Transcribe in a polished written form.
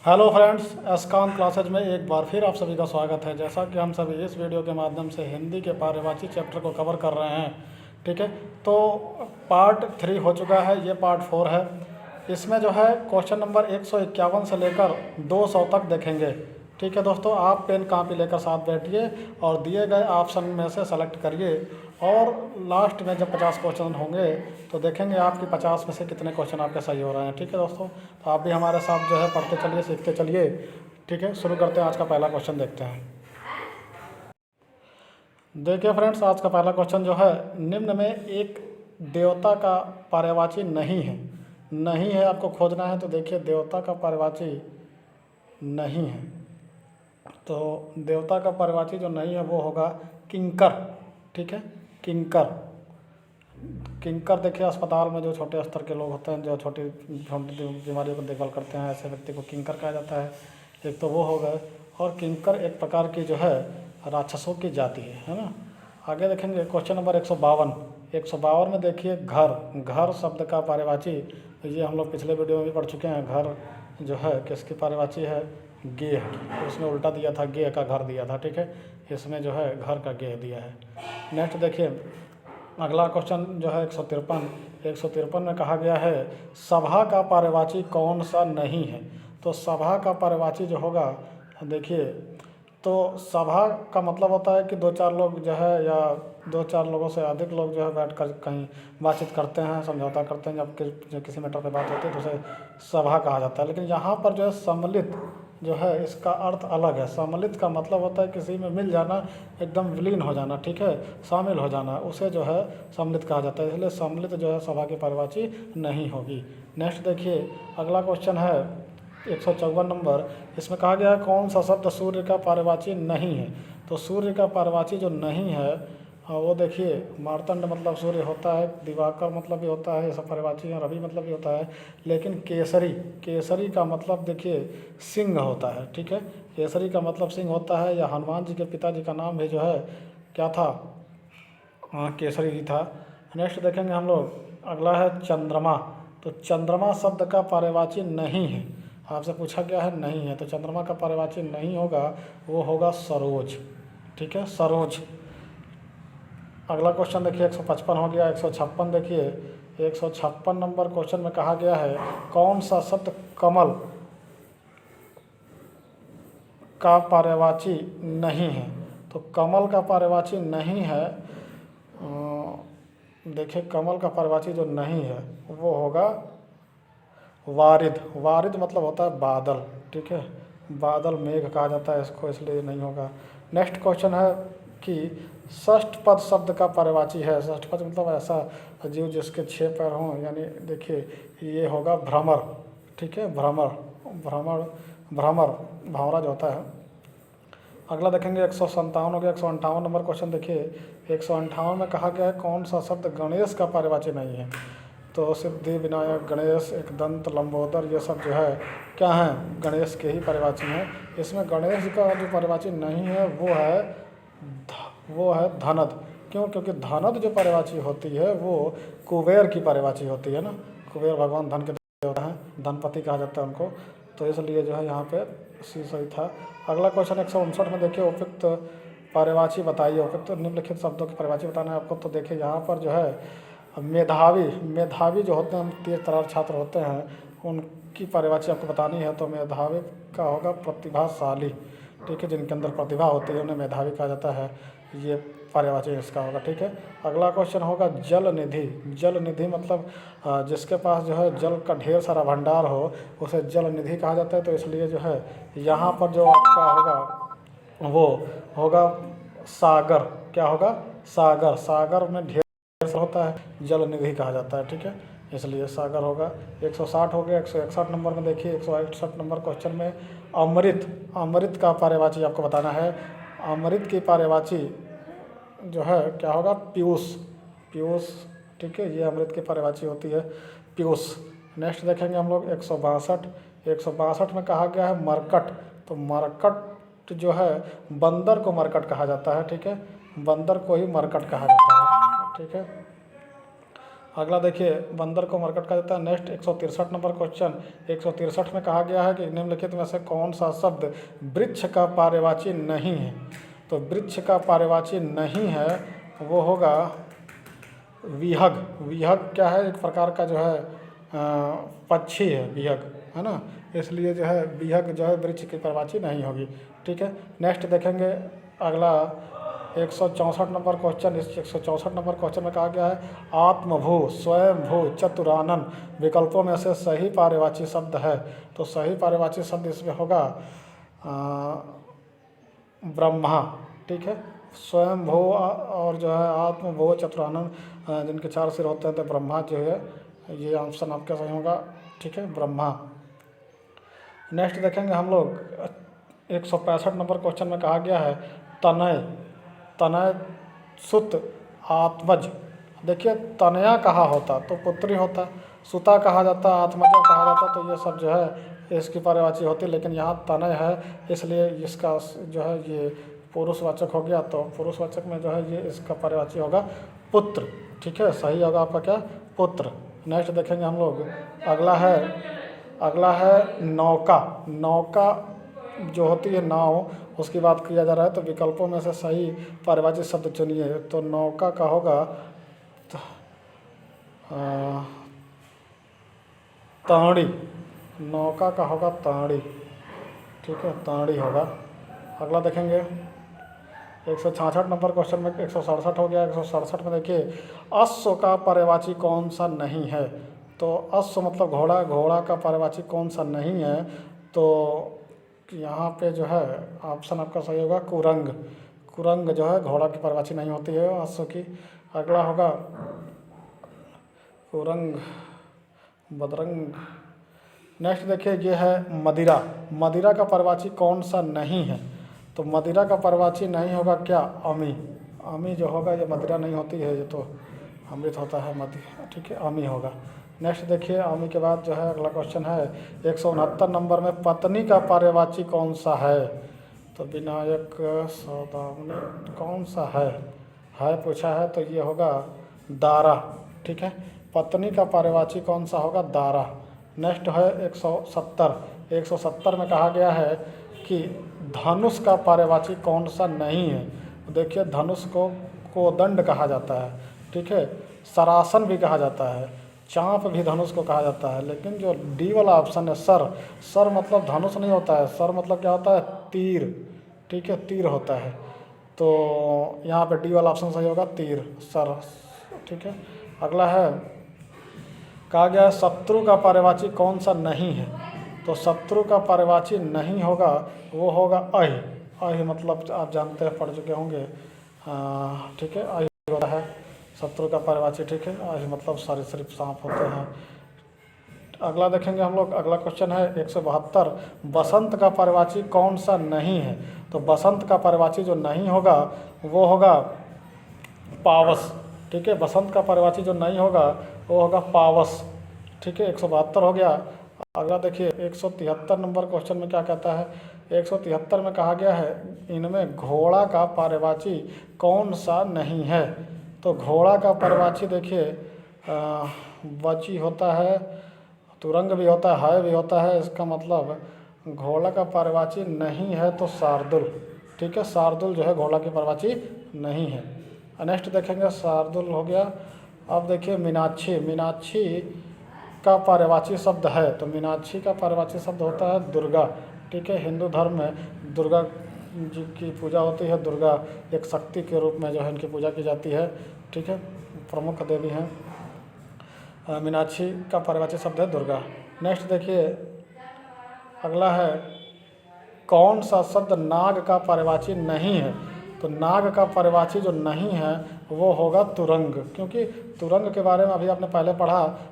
Hello friends, एसकान classes में एक बार फिर आप सभी का स्वागत है। जैसा कि हम सभी इस वीडियो के माध्यम से हिंदी के पर्यायवाची चैप्टर को कवर कर रहे हैं, ठीक है। तो पार्ट 3 हो चुका है, ये पार्ट 4 है। इसमें जो है क्वेश्चन नंबर 151 से लेकर 200 तक देखेंगे, ठीक है दोस्तों। आप पेन कापी लेकर साथ बैठिए और दिए गए ऑप्शन में से सेलेक्ट करिए और लास्ट में जब 50 क्वेश्चन होंगे तो देखेंगे आपकी 50 में से कितने क्वेश्चन आपके सही हो रहे हैं, ठीक है दोस्तों। तो आप भी हमारे साथ जो है पढ़ते चलिए, सीखते चलिए, ठीक है। शुरू करते हैं, आज का पहला क्वेश्चन देखते हैं। देखिए फ्रेंड्स, आज का पहला क्वेश्चन जो है, निम्न में एक देवता का पर्यायवाची नहीं है। नहीं है आपको खोजना है, तो देखिए देवता का पर्यायवाची नहीं है। तो देवता का पर्यायवाची जो नहीं है वो होगा किंकर, ठीक है। किंकर, किंकर देखिए अस्पताल में जो छोटे स्तर के लोग होते हैं, जो छोटी छोटी बीमारियों को देखभाल करते हैं, ऐसे व्यक्ति को किंकर कहा जाता है। एक तो वो हो गए, और किंकर एक प्रकार की जो है राक्षसों की जाति है ना। आगे देखेंगे क्वेश्चन नंबर 152। 152 में देखिए घर, घर शब्द का पर्यायवाची, ये हम लोग पिछले वीडियो में भी पढ़ चुके हैं। घर जो है किसकी पर्यायवाची है? गेह। उसमें उल्टा दिया था, गेह का घर दिया था, ठीक है। इसमें जो है घर का गेह दिया है। नेक्स्ट देखिए अगला क्वेश्चन जो है 153। 153 में कहा गया है सभा का पर्यायवाची कौन सा नहीं है। तो सभा का पर्यायवाची जो होगा, देखिए, तो सभा का मतलब होता है कि दो चार लोग जो है, या दो चार लोगों से अधिक लोग जो है बैठकर कहीं बातचीत करते हैं, समझौता करते हैं। जब किसी मैटर पे बात होती है तो उसे सभा कहा जाता है। लेकिन यहाँ पर जो है सम्मिलित जो है, इसका अर्थ अलग है। सम्मिलित का मतलब होता है किसी में मिल जाना, एकदम विलीन हो जाना, ठीक है, शामिल हो जाना, उसे जो है सम्मिलित कहा जाता है। इसलिए सम्मिलित जो है सभा की पर्यायवाची नहीं होगी। नेक्स्ट देखिए अगला क्वेश्चन है 154 नंबर। इसमें कहा गया है कौन सा शब्द सूर्य का पर्यायवाची नहीं है। तो सूर्य का पर्यायवाची जो नहीं है वो देखिए मार्तंड मतलब सूर्य होता है, दिवाकर मतलब भी होता है, ये सब पर्यायवाची है। रवि मतलब भी होता है। लेकिन केसरी, केसरी का मतलब देखिए सिंह होता है, ठीक है। केसरी का मतलब सिंह होता है। या हनुमान जी के पिताजी का नाम भी जो है क्या था? हाँ, केसरी ही था। नेक्स्ट देखेंगे हम लोग, अगला है चंद्रमा। तो चंद्रमा शब्द का पर्यायवाची नहीं है। आपसे पूछा गया है नहीं है, तो चंद्रमा का पर्यायवाची नहीं होगा, वो होगा सरोज, ठीक है, सरोज। अगला क्वेश्चन देखिए 155 हो गया। 156 देखिए, 156 नंबर क्वेश्चन में कहा गया है कौन सा शब्द कमल का पर्यायवाची नहीं है। तो कमल का पर्यायवाची नहीं है, देखिए कमल का पर्यायवाची जो नहीं है वो होगा वारिद। वारिद मतलब होता है बादल, ठीक है। बादल मेघ कहा जाता है इसको, इसलिए नहीं होगा। नेक्स्ट क्वेश्चन है कि षष्ठ पद शब्द का पर्यायवाची है। षष्ठ पद मतलब ऐसा जीव जिसके 6 पैर हों, यानी देखिए ये होगा भ्रमर, ठीक है। भ्रमर, भ्रमर, भ्रमर, भंवरा जो होता है। अगला देखेंगे 157 हो गया। 158 नंबर क्वेश्चन देखिए, 158 में कहा गया है कौन सा शब्द गणेश का पर्यायवाची नहीं है। तो सिद्धि विनायक गणेश, एकदंत, लंबोदर, ये सब जो है क्या हैं? गणेश के ही पर्यायवाची हैं। इसमें गणेश का जो पर्यायवाची नहीं है वो है धनद। क्यों? क्योंकि धनद जो पर्यायवाची होती है वो कुबेर की पर्यायवाची होती है ना। कुबेर भगवान धन के देवता हैं, धनपति कहा जाता है उनको। तो इसलिए जो है यहाँ पे सही था। अगला क्वेश्चन 159 में देखिए उपयुक्त पर्यायवाची बताइए। उपयुक्त निम्नलिखित शब्दों की पर्यायवाची बताना है आपको। तो देखिए यहाँ पर जो है मेधावी, मेधावी जो होते हैं, तेज तर्रार छात्र होते हैं, उनकी पर्यायवाची आपको बतानी है। तो मेधावी का होगा प्रतिभाशाली, ठीक है। जिनके अंदर प्रतिभा होती है उन्हें मेधावी कहा जाता है। ये पर्यायवाची इसका होगा, ठीक है। अगला क्वेश्चन होगा जल निधि। जल निधि मतलब जिसके पास जो है जल का ढेर सारा भंडार हो उसे जल निधि कहा जाता है। तो इसलिए जो है यहाँ पर जो आपका होगा वो होगा सागर। क्या होगा? सागर। सागर में ढेर होता है, जल निधि कहा जाता है, ठीक है। इसलिए सागर होगा। 160 हो गया। 161 नंबर में देखिए, 161 नंबर क्वेश्चन में अमृत, अमृत का पर्यायवाची आपको बताना है। अमृत की पर्यायवाची जो है क्या होगा? पीयूष, पीयूष, ठीक है। ये अमृत की पर्यायवाची होती है पीयूष। नेक्स्ट देखेंगे हम लोग 162। 162 में कहा गया है मरकट। तो मरकट जो है बंदर को मरकट कहा जाता है, ठीक है। बंदर को ही मरकट कहा जाता है, ठीक है। अगला देखिए, बंदर को मरकट कहा जाता है। नेक्स्ट 163 नंबर क्वेश्चन, 163 में कहा गया है कि निम्नलिखित में से कौन सा शब्द वृक्ष का पर्यायवाची नहीं है। तो वृक्ष का पर्यायवाची नहीं है वो होगा विहग। विहग क्या है, एक प्रकार का जो है पक्षी है विहग, है ना, इसलिए जो है विहग जो है वृक्ष की पर्यायवाची नहीं होगी। ठीक है, नेक्स्ट देखेंगे अगला 164 नंबर क्वेश्चन। इस 164 नंबर क्वेश्चन में कहा गया है आत्मभू, स्वयंभू, चतुरानन विकल्पों में से सही पर्यायवाची शब्द है। तो सही पर्यायवाची शब्द इसमें होगा ब्रह्मा। ठीक है, स्वयंभू और जो है आत्मभू, चतुरानन जिनके 4 सिर होते हैं तो ब्रह्मा जो है ये ऑप्शन आपका सही होगा। ठीक है, ब्रह्मा। नेक्स्ट देखेंगे हम लोग 165 नंबर क्वेश्चन में कहा गया है तनय, तनय सुत आत्मज। देखिए तनया कहा होता तो पुत्री होता, सुता कहा जाता, आत्मजा कहा जाता, तो ये सब जो है इसकी पर्यायवाची होती, लेकिन यहाँ तनय है इसलिए इसका जो है ये पुरुषवाचक हो गया। तो पुरुषवाचक में जो है ये इसका पर्यायवाची होगा पुत्र। ठीक है, सही होगा आपका क्या, पुत्र। नेक्स्ट देखेंगे हम लोग अगला है नौका। नौका जो होती है नाव, उसकी बात किया जा रहा है, तो विकल्पों में से सही पर्यायवाची शब्द चुनिए। तो नौका का होगा ताड़ी। नौका का होगा ताड़ी। ठीक है, ताड़ी होगा। अगला देखेंगे 166 नंबर क्वेश्चन में 167 हो गया। 167 में देखिए अश्व का पर्यायवाची कौन सा नहीं है। तो अश्व मतलब घोड़ा, घोड़ा का पर्यायवाची कौन सा नहीं है। तो यहाँ पे जो है ऑप्शन आपका सही होगा कुरंग। कुरंग जो है घोड़ा की पर्यायवाची नहीं होती है अश्व की। अगला होगा कुरंग, बदरंग। नेक्स्ट देखिए ये है मदिरा। मदिरा का पर्यायवाची कौन सा नहीं है। तो मदिरा का पर्यायवाची नहीं होगा क्या, अमी। अमी जो होगा ये मदिरा नहीं होती है, ये तो अमृत होता है मदि। ठीक है, अमी होगा। नेक्स्ट देखिए अमी के बाद जो है अगला क्वेश्चन है 169 नंबर में पत्नी का पर्यायवाची कौन सा है। तो विनायक, सौदामिनी कौन सा है पूछा है, तो ये होगा दारा। ठीक है, पत्नी का पर्यायवाची कौन सा होगा, दारा। नेक्स्ट है 170। 170 में कहा गया है कि धनुष का पर्यायवाची कौन सा नहीं है। देखिए धनुष को कोदंड कहा जाता है। ठीक है, सरासन भी कहा जाता है, चाँप भी धनुष को कहा जाता है, लेकिन जो डी वाला ऑप्शन है सर, सर मतलब धनुष नहीं होता है, सर मतलब क्या होता है, तीर। ठीक है, तीर होता है। तो यहाँ पे डी वाला ऑप्शन सही होगा, तीर, सर। ठीक है, अगला है कहा गया है शत्रु का पर्यायवाची कौन सा नहीं है। तो शत्रु का पर्यायवाची नहीं होगा वो होगा अहि। अहि मतलब आप जानते हैं, पढ़ चुके होंगे। ठीक है, अहि होता है शत्रु का पर्यायवाची। ठीक है, अहि मतलब सरीसृप सांप होते हैं। अगला देखेंगे हम लोग, अगला क्वेश्चन है 172। बसंत का पर्यायवाची कौन सा नहीं है। तो बसंत का पर्यायवाची जो नहीं होगा वो होगा पावस। ठीक है, बसंत का पर्यायवाची जो नहीं होगा वो होगा पावस। ठीक है, 172 हो गया। अगला देखिए 173 नंबर क्वेश्चन में क्या कहता है। 173 में कहा गया है इनमें घोड़ा का पर्यायवाची कौन सा नहीं है। तो घोड़ा का पर्यायवाची देखिए वची होता है, तुरंग भी होता है भी होता है। इसका मतलब घोड़ा का पर्यायवाची नहीं है तो शार्दुल। ठीक है, शार्दुल जो है घोड़ा की पर्यायवाची नहीं है। नेक्स्ट देखेंगे शार्दुल हो गया। अब देखिए मीनाक्षी। मीनाक्षी का पर्यायवाची शब्द है। तो मीनाक्षी का पर्यायवाची शब्द होता है दुर्गा। ठीक है, हिंदू धर्म में दुर्गा जी की पूजा होती है। दुर्गा एक शक्ति के रूप में जो है इनकी पूजा की जाती है। ठीक है, प्रमुख देवी हैं। मीनाक्षी का पर्यायवाची शब्द है दुर्गा। नेक्स्ट देखिए अगला है कौन सा शब्द नाग का पर्यायवाची नहीं है। तो नाग का पर्यायवाची जो नहीं है वो होगा तुरंग, क्योंकि तुरंग के बारे में अभी आपने पहले पढ़ा